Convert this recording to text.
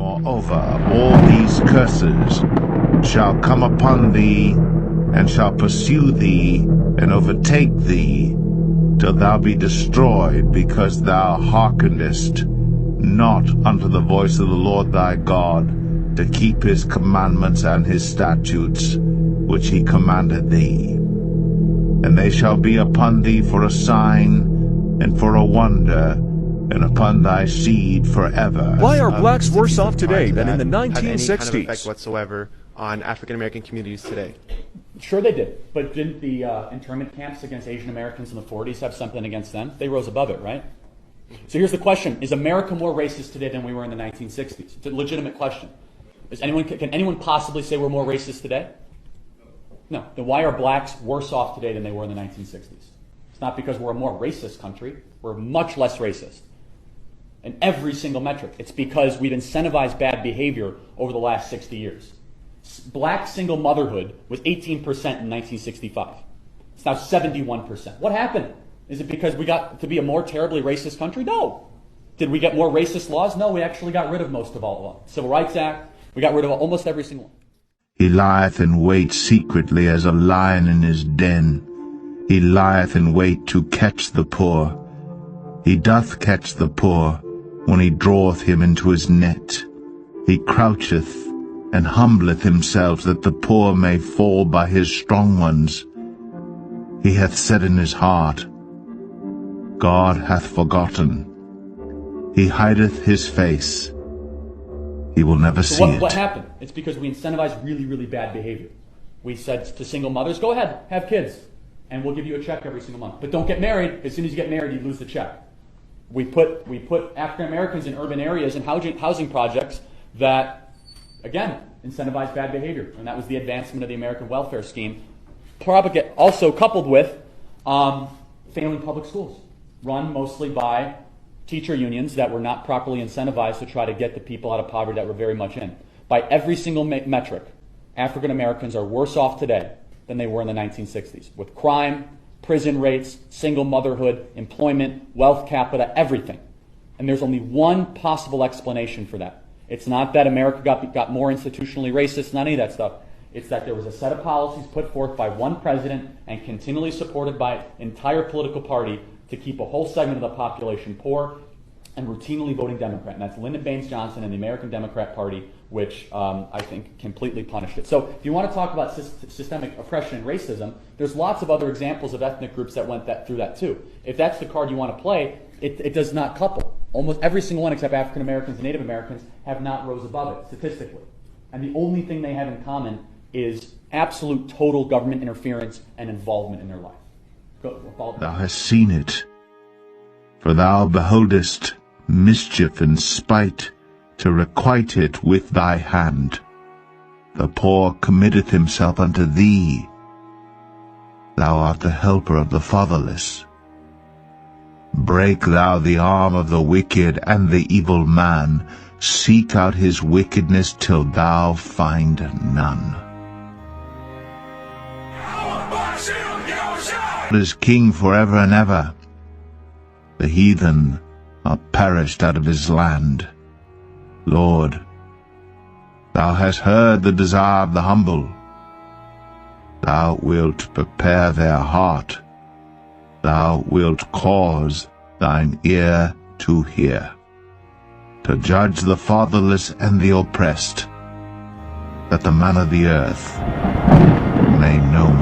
Moreover, all these curses shall come upon thee, and shall pursue thee, and overtake thee, till thou be destroyed, because thou hearkenest not unto the voice of the Lord thy God, to keep his commandments and his statutes, which he commanded thee. And they shall be upon thee for a sign, and for a wonder, and upon thy seed forever. Why are blacks worse off today than in the have any kind of 1960s? effect whatsoever on African American communities today? Sure they did, but didn't the internment camps against Asian Americans in the 40s have something against them? They rose above it, right? So here's the question. Is America more racist today than we were in the 1960s? It's a legitimate question. Can anyone possibly say we're more racist today? No. Then why are blacks worse off today than they were in the 1960s? It's not because we're a more racist country. We're much less racist in every single metric. It's because we've incentivized bad behavior over the last 60 years. Black single motherhood was 18% in 1965. It's now 71%. What happened? Is it because we got to be a more terribly racist country? No. Did we get more racist laws? No, we actually got rid of most of all of them. Civil Rights Act, we got rid of almost every single one. He lieth in wait secretly as a lion in his den. He lieth in wait to catch the poor. He doth catch the poor when he draweth him into his net. He croucheth and humbleth himself, that the poor may fall by his strong ones. He hath said in his heart, God hath forgotten. He hideth his face. He will never see it. What happened? It's because we incentivized really, really bad behavior. We said to single mothers, go ahead, have kids, and we'll give you a check every single month. But don't get married. As soon as you get married, you lose the check. We put African Americans in urban areas and housing projects that, again, incentivize bad behavior. And that was the advancement of the American welfare scheme. Also coupled with failing public schools, run mostly by teacher unions that were not properly incentivized to try to get the people out of poverty that were very much in. By every single metric, African Americans are worse off today than they were in the 1960s, with crime, prison rates, single motherhood, employment, wealth capita, everything. And there's only one possible explanation for that. It's not that America got more institutionally racist, not any of that stuff. It's that there was a set of policies put forth by one president and continually supported by an entire political party to keep a whole segment of the population poor and routinely voting Democrat. And that's Lyndon Baines Johnson and the American Democrat Party, which I think completely punished it. So if you want to talk about systemic oppression and racism, there's lots of other examples of ethnic groups that went through that too. If that's the card you want to play, it does not couple. Almost every single one except African Americans and Native Americans have not rose above it statistically. And the only thing they have in common is absolute total government interference and involvement in their life. Thou hast seen it, for thou beholdest mischief and spite, to requite it with thy hand. The poor committeth himself unto thee. Thou art the helper of the fatherless. Break thou the arm of the wicked and the evil man. Seek out his wickedness till thou find none. God is king forever and ever. The heathen are perished out of his land. Lord, thou hast heard the desire of the humble. Thou wilt prepare their heart. Thou wilt cause thine ear to hear, to judge the fatherless and the oppressed, that the man of the earth may know